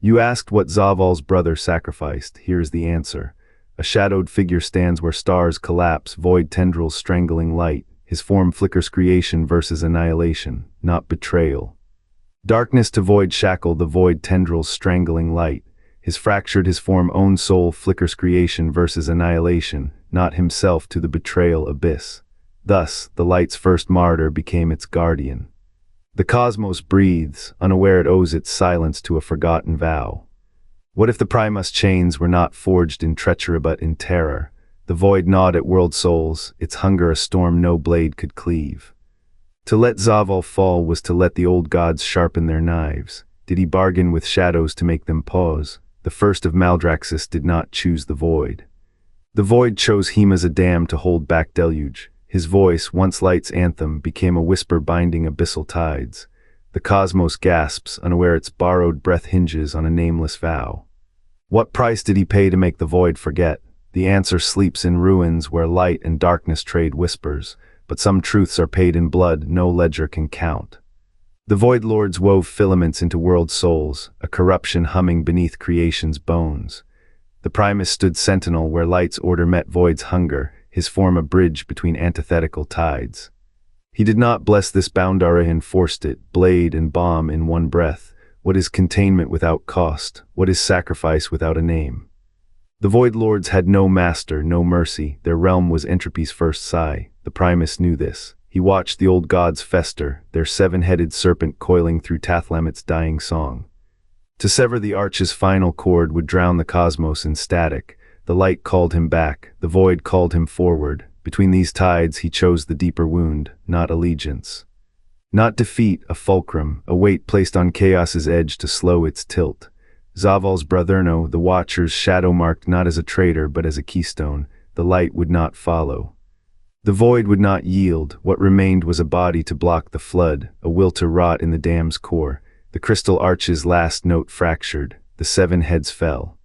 You asked what Zoval's brother sacrificed. Here's the answer. A shadowed figure stands where stars collapse, void tendrils strangling light. His form flickers creation versus annihilation, not betrayal. Darkness to void shackle, the void tendrils strangling light. His form own soul flickers creation versus annihilation, not himself to the betrayal abyss. Thus, the light's first martyr became its guardian. The cosmos breathes, unaware it owes its silence to a forgotten vow. What if the Primus chains were not forged in treachery but in terror? The void gnawed at world souls, its hunger a storm no blade could cleave. To let Zovaal fall was to let the old gods sharpen their knives. Did he bargain with shadows to make them pause? The first of Maldraxxus did not choose the void. The void chose him as a dam to hold back deluge. His voice, once light's anthem, became a whisper binding abyssal tides. The cosmos gasps, unaware its borrowed breath hinges on a nameless vow. What price did he pay to make the void forget? The answer sleeps in ruins where light and darkness trade whispers, but some truths are paid in blood no ledger can count. The void lords wove filaments into world souls, a corruption humming beneath creation's bones. The Primus stood sentinel where light's order met void's hunger, his form a bridge between antithetical tides. He did not bless this boundary and forced it, blade and bomb in one breath. What is containment without cost? What is sacrifice without a name? The void lords had no master, no mercy. Their realm was entropy's first sigh. The Primus knew this. He watched the old gods fester, their seven-headed serpent coiling through Tathlamit's dying song. To sever the arch's final chord would drown the cosmos in static. The light called him back, the void called him forward. Between these tides he chose the deeper wound, not allegiance. Not defeat, a fulcrum, a weight placed on chaos's edge to slow its tilt. Zoval's brotherno, the Watcher's shadow marked not as a traitor but as a keystone. The light would not follow. The void would not yield. What remained was a body to block the flood, a will to rot in the dam's core. The crystal arch's last note fractured. The seven heads fell.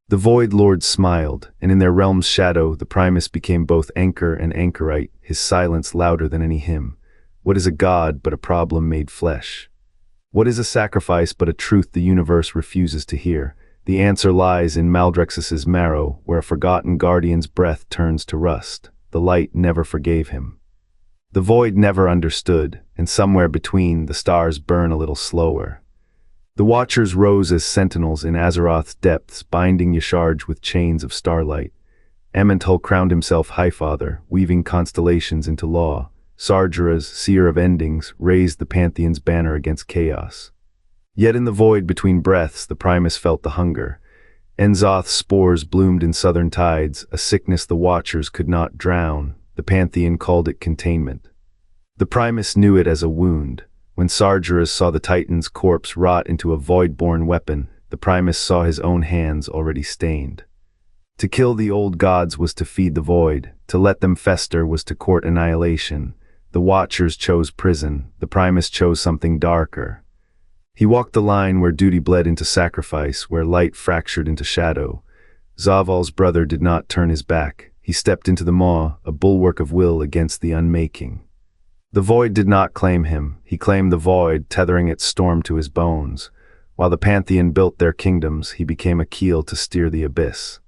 The void lords smiled, and in their realm's shadow the Primus became both anchor and anchorite, his silence louder than any hymn. What is a god but a problem made flesh? What is a sacrifice but a truth the universe refuses to hear? The answer lies in Maldraxxus's marrow, where a forgotten guardian's breath turns to rust. The light never forgave him. The void never understood, and somewhere between, the stars burn a little slower. The Watchers rose as sentinels in Azeroth's depths, binding Shaarj with chains of starlight. Emmental crowned himself Highfather, weaving constellations into law. Sargeras, seer of endings, raised the Pantheon's banner against chaos. Yet in the void between breaths, the Primus felt the hunger. N'Zoth's spores bloomed in southern tides, a sickness the Watchers could not drown. The Pantheon called it containment. The Primus knew it as a wound. When Sargeras saw the Titan's corpse rot into a void-born weapon, the Primus saw his own hands already stained. To kill the old gods was to feed the void. To let them fester was to court annihilation. The Watchers chose prison. The Primus chose something darker. He walked the line where duty bled into sacrifice, where light fractured into shadow. Zoval's brother did not turn his back. He stepped into the maw, a bulwark of will against the unmaking. The void did not claim him. He claimed the void, tethering its storm to his bones. While the Pantheon built their kingdoms, he became a keel to steer the abyss.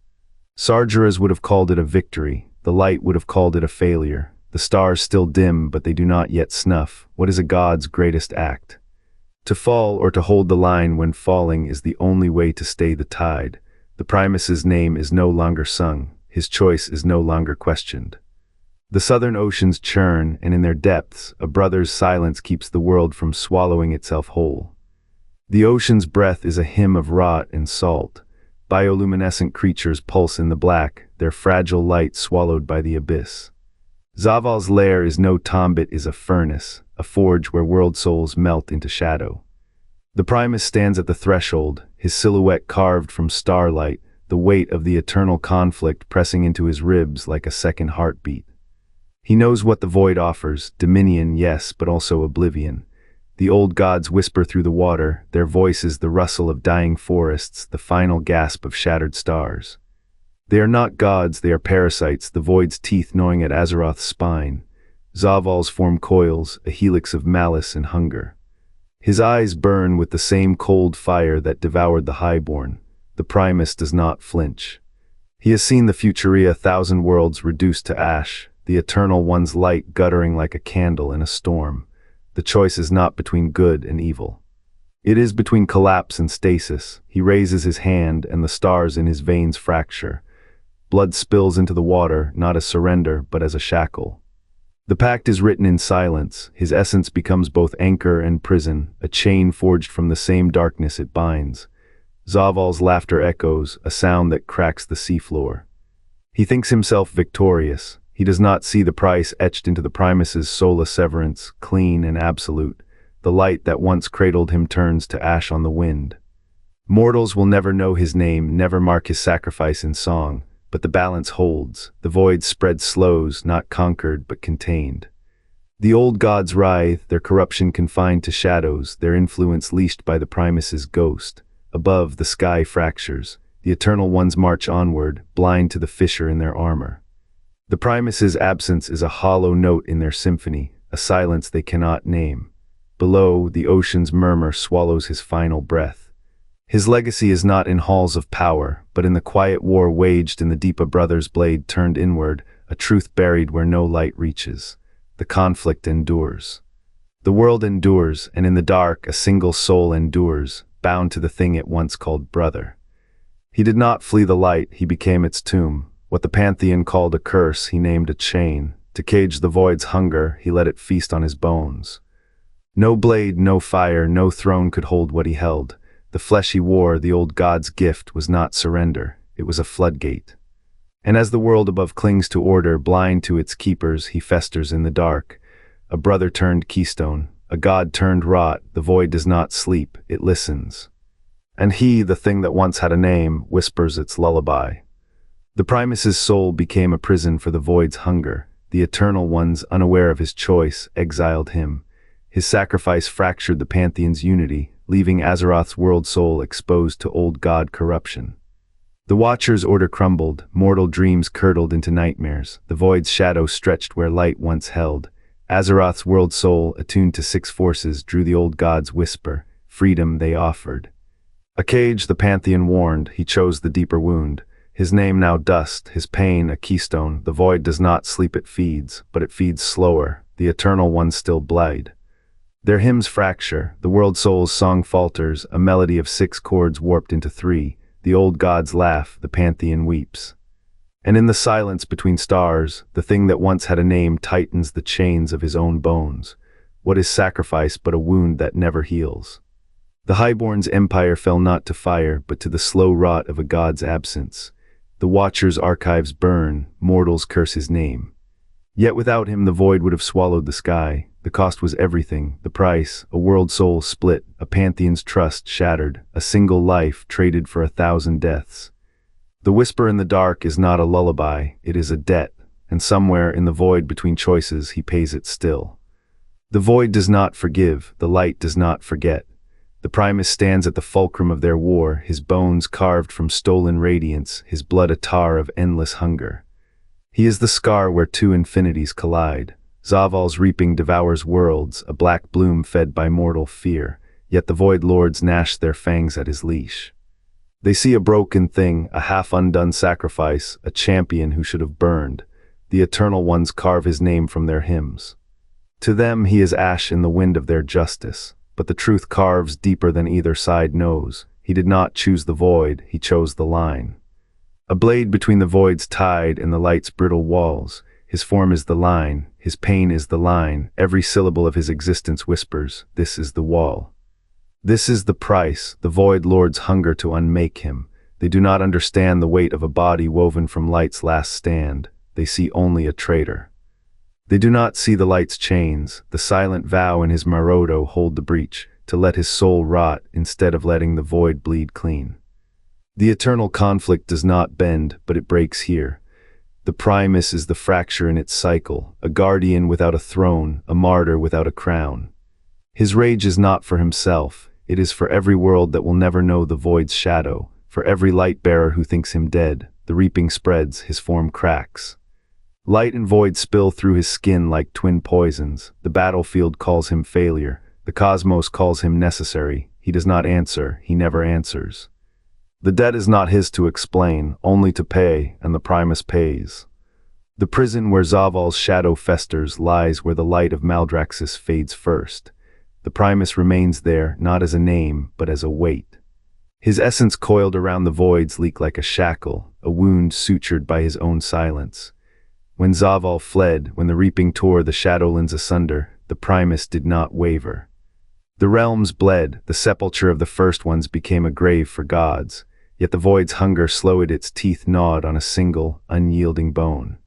Sargeras would have called it a victory. The light would have called it a failure. The stars still dim, but they do not yet snuff. What is a god's greatest act? To fall or to hold the line when falling is the only way to stay the tide. The Primus's name is no longer sung. His choice is no longer questioned. The southern oceans churn, and in their depths, a brother's silence keeps the world from swallowing itself whole. The ocean's breath is a hymn of rot and salt. Bioluminescent creatures pulse in the black, their fragile light swallowed by the abyss. Zoval's lair is no tomb, it is a furnace, a forge where world souls melt into shadow. The Primus stands at the threshold, his silhouette carved from starlight, the weight of the eternal conflict pressing into his ribs like a second heartbeat. He knows what the void offers, dominion, yes, but also oblivion. The old gods whisper through the water, their voice is the rustle of dying forests, the final gasp of shattered stars. They are not gods, they are parasites, the void's teeth gnawing at Azeroth's spine. Zoval's form coils, a helix of malice and hunger. His eyes burn with the same cold fire that devoured the Highborn. The Primus does not flinch. He has seen the Futuria 1,000 worlds reduced to ash, the Eternal One's light guttering like a candle in a storm. The choice is not between good and evil. It is between collapse and stasis. He raises his hand and the stars in his veins fracture. Blood spills into the water, not as surrender, but as a shackle. The pact is written in silence. His essence becomes both anchor and prison, a chain forged from the same darkness it binds. Zovaal's laughter echoes, a sound that cracks the seafloor. He thinks himself victorious. He does not see the price etched into the Primus's sola severance, clean and absolute. The light that once cradled him turns to ash on the wind. Mortals will never know his name, never mark his sacrifice in song, but the balance holds. The void spread slows, not conquered but contained. The old gods writhe, their corruption confined to shadows, their influence leashed by the Primus's ghost. Above, the sky fractures. The Eternal Ones march onward, blind to the fissure in their armor. The Primus's absence is a hollow note in their symphony, a silence they cannot name. Below, the ocean's murmur swallows his final breath. His legacy is not in halls of power, but in the quiet war waged in the deep. A brother's blade turned inward, a truth buried where no light reaches. The conflict endures. The world endures, and in the dark a single soul endures, bound to the thing it once called brother. He did not flee the light, he became its tomb. What the Pantheon called a curse, he named a chain. To cage the void's hunger, he let it feast on his bones. No blade, no fire, no throne could hold what he held. The flesh he wore, the old god's gift, was not surrender, it was a floodgate. And as the world above clings to order, blind to its keepers, he festers in the dark. A brother turned keystone, a god turned rot, the void does not sleep, it listens. And he, the thing that once had a name, whispers its lullaby. The Primus's soul became a prison for the void's hunger. The Eternal Ones, unaware of his choice, exiled him. His sacrifice fractured the Pantheon's unity, leaving Azeroth's world soul exposed to old god corruption. The Watcher's order crumbled, mortal dreams curdled into nightmares, the void's shadow stretched where light once held. Azeroth's world soul, attuned to six forces, drew the old god's whisper, freedom they offered. A cage, the Pantheon warned, he chose the deeper wound. His name now dust, his pain a keystone. The void does not sleep, it feeds, but it feeds slower. The Eternal Ones still bled. Their hymns fracture, the world soul's song falters, a melody of 6 chords warped into 3. The old gods laugh, the Pantheon weeps. And in the silence between stars, the thing that once had a name tightens the chains of his own bones. What is sacrifice but a wound that never heals? The Highborn's empire fell not to fire, but to the slow rot of a god's absence. The Watcher's archives burn, mortals curse his name. Yet without him the void would have swallowed the sky. The cost was everything, the price, a world soul split, a Pantheon's trust shattered, a single life traded for 1,000 deaths. The whisper in the dark is not a lullaby, it is a debt, and somewhere in the void between choices he pays it still. The void does not forgive, the light does not forget. The Primus stands at the fulcrum of their war, his bones carved from stolen radiance, his blood a tar of endless hunger. He is the scar where 2 infinities collide. Zovaal's reaping devours worlds, a black bloom fed by mortal fear, yet the Void Lords gnash their fangs at his leash. They see a broken thing, a half-undone sacrifice, a champion who should have burned. The Eternal Ones carve his name from their hymns. To them he is ash in the wind of their justice, but the truth carves deeper than either side knows. He did not choose the void, he chose the line. A blade between the void's tide and the light's brittle walls. His form is the line, his pain is the line, every syllable of his existence whispers, this is the wall. This is the price, the Void Lords hunger to unmake him. They do not understand the weight of a body woven from light's last stand, they see only a traitor. They do not see the light's chains, the silent vow in his Marodo hold the breach, to let his soul rot instead of letting the void bleed clean. The eternal conflict does not bend, but it breaks here. The Primus is the fracture in its cycle, a guardian without a throne, a martyr without a crown. His rage is not for himself, it is for every world that will never know the void's shadow, for every light-bearer who thinks him dead. The reaping spreads, his form cracks. Light and void spill through his skin like twin poisons. The battlefield calls him failure. The The cosmos calls him necessary. He does not answer. He never answers. The debt is not his to explain, only to pay, and the Primus pays. The prison where Zovaal's shadow festers lies where the light of Maldraxxus fades first. The Primus remains there, not as a name, but as a weight. His essence coiled around the void's leak like a shackle, a wound sutured by his own silence. When Zovaal fled, when the reaping tore the shadowlands asunder, the Primus did not waver. The realms bled, the sepulture of the first ones became a grave for gods, yet the void's hunger slowed, its teeth gnawed on a single, unyielding bone.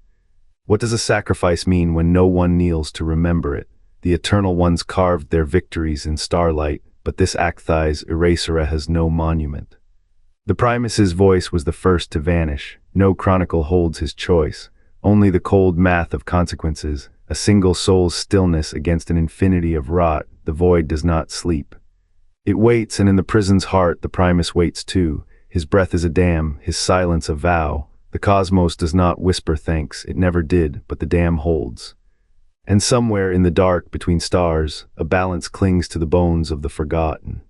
What does a sacrifice mean when no one kneels to remember it? The Eternal Ones carved their victories in starlight, but this Xal'atath's erasura has no monument. The Primus's voice was the first to vanish. No chronicle holds his choice, only the cold math of consequences, a single soul's stillness against an infinity of rot. The void does not sleep. It waits, and in the prison's heart the Primus waits too. His breath is a dam, his silence a vow. The cosmos does not whisper thanks, it never did, but the dam holds. And somewhere in the dark between stars, a balance clings to the bones of the forgotten.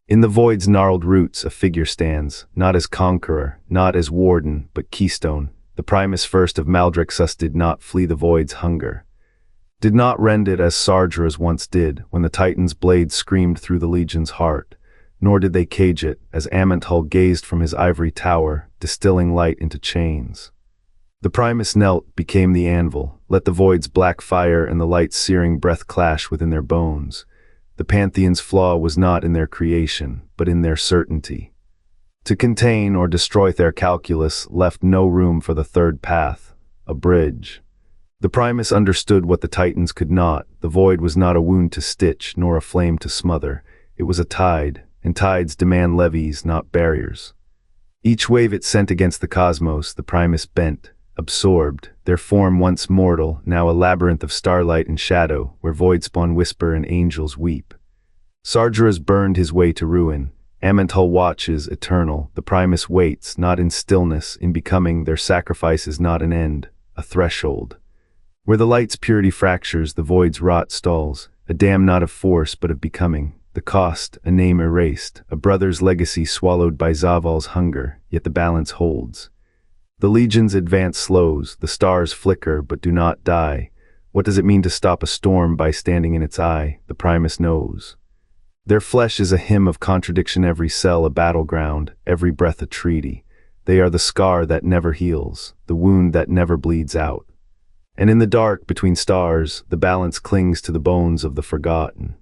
In the void's gnarled roots a figure stands, not as conqueror, not as warden, but keystone. The Primus first of Maldraxxus did not flee the void's hunger. Did not rend it as Saarj's once did, when the Titan's blade screamed through the Legion's heart. Nor did they cage it, as Amantul gazed from his ivory tower, distilling light into chains. The Primus knelt, became the anvil, let the void's black fire and the light's searing breath clash within their bones. The Pantheon's flaw was not in their creation, but in their certainty. To contain or destroy their calculus left no room for the third path, a bridge. The Primus understood what the Titans could not. The void was not a wound to stitch, nor a flame to smother. It was a tide, and tides demand levees, not barriers. Each wave it sent against the cosmos, the Primus bent, absorbed, their form once mortal, now a labyrinth of starlight and shadow, where void spawn whisper and angels weep. Saarj's burned his way to ruin. Amantul watches, eternal. The Primus waits, not in stillness, in becoming. Their sacrifice is not an end, a threshold. Where the light's purity fractures, the void's rot stalls, a dam not of force but of becoming. The cost, a name erased, a brother's legacy swallowed by Zovaal's hunger, yet the balance holds. The Legion's advance slows, the stars flicker but do not die. What does it mean to stop a storm by standing in its eye? The Primus knows. Their flesh is a hymn of contradiction, every cell a battleground, every breath a treaty. They are the scar that never heals, the wound that never bleeds out. And in the dark between stars, the balance clings to the bones of the forgotten.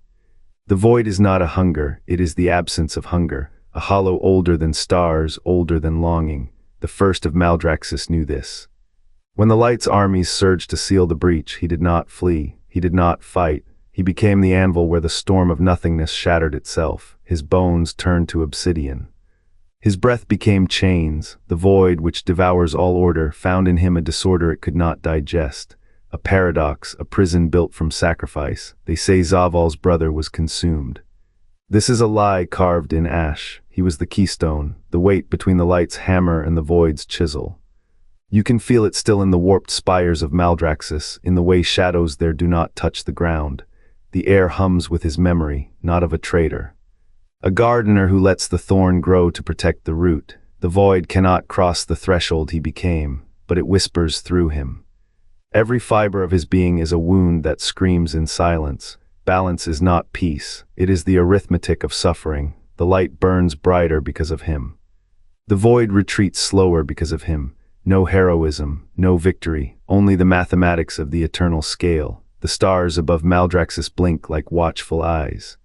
The void is not a hunger, it is the absence of hunger, a hollow older than stars, older than longing. The first of Maldraxxus knew this. When the light's armies surged to seal the breach, he did not flee, he did not fight. He became the anvil where the storm of nothingness shattered itself. His bones turned to obsidian. His breath became chains. The void, which devours all order, found in him a disorder it could not digest. A paradox, a prison built from sacrifice. They say Zovaal's brother was consumed. This is a lie carved in ash. He was the keystone, the weight between the light's hammer and the void's chisel. You can feel it still in the warped spires of Maldraxxus, in the way shadows there do not touch the ground. The air hums with his memory, not of a traitor. A gardener who lets the thorn grow to protect the root. The void cannot cross the threshold he became, but it whispers through him. Every fiber of his being is a wound that screams in silence. Balance is not peace, it is the arithmetic of suffering. The light burns brighter because of him. The void retreats slower because of him. No heroism, no victory, only the mathematics of the eternal scale. The stars above Maldraxxus blink like watchful eyes.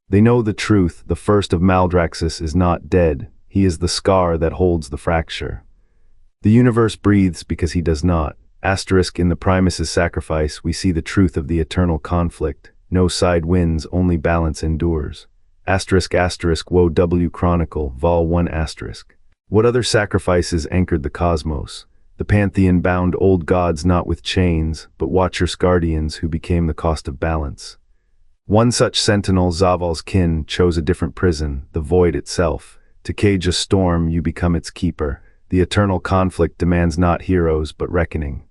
They know the truth. The first of Maldraxxus is not dead. He is the scar that holds the fracture. The universe breathes because he does not. In the Primus's sacrifice, we see the truth of the eternal conflict. No side wins, only balance endures. Woe W Chronicle, Vol 1 *. What other sacrifices anchored the cosmos? The Pantheon bound old gods not with chains, but Watcher's guardians who became the cost of balance. One such sentinel, Zovaal's kin, chose a different prison, the void itself. To cage a storm, you become its keeper. The eternal conflict demands not heroes, but reckoning.